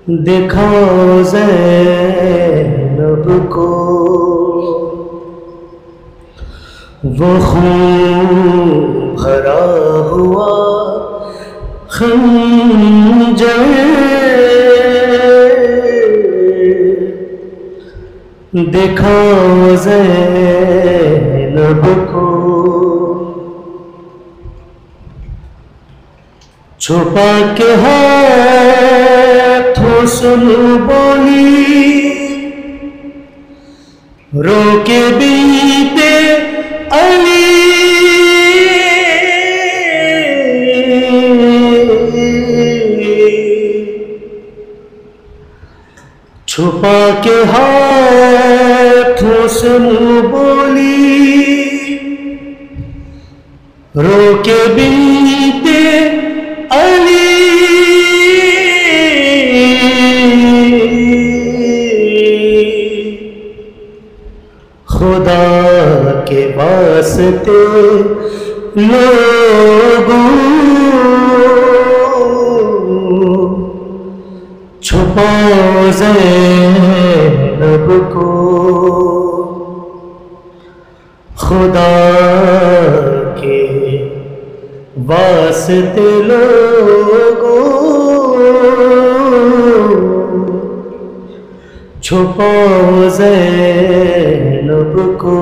दिखाओ ज़ैनब को वो खून भरा हुआ खंजर, दिखाओ ज़ैनब को छुपा के हाथों सुन बोली, रो के बीते अली, छुपा के हाथों सुन बोली, रो के बीते अली। खुदा के वास्ते लोगों छुपाओ ज़ैनब को, खुदा के वास्ते लोगों छुपाओ ज़ैनब को।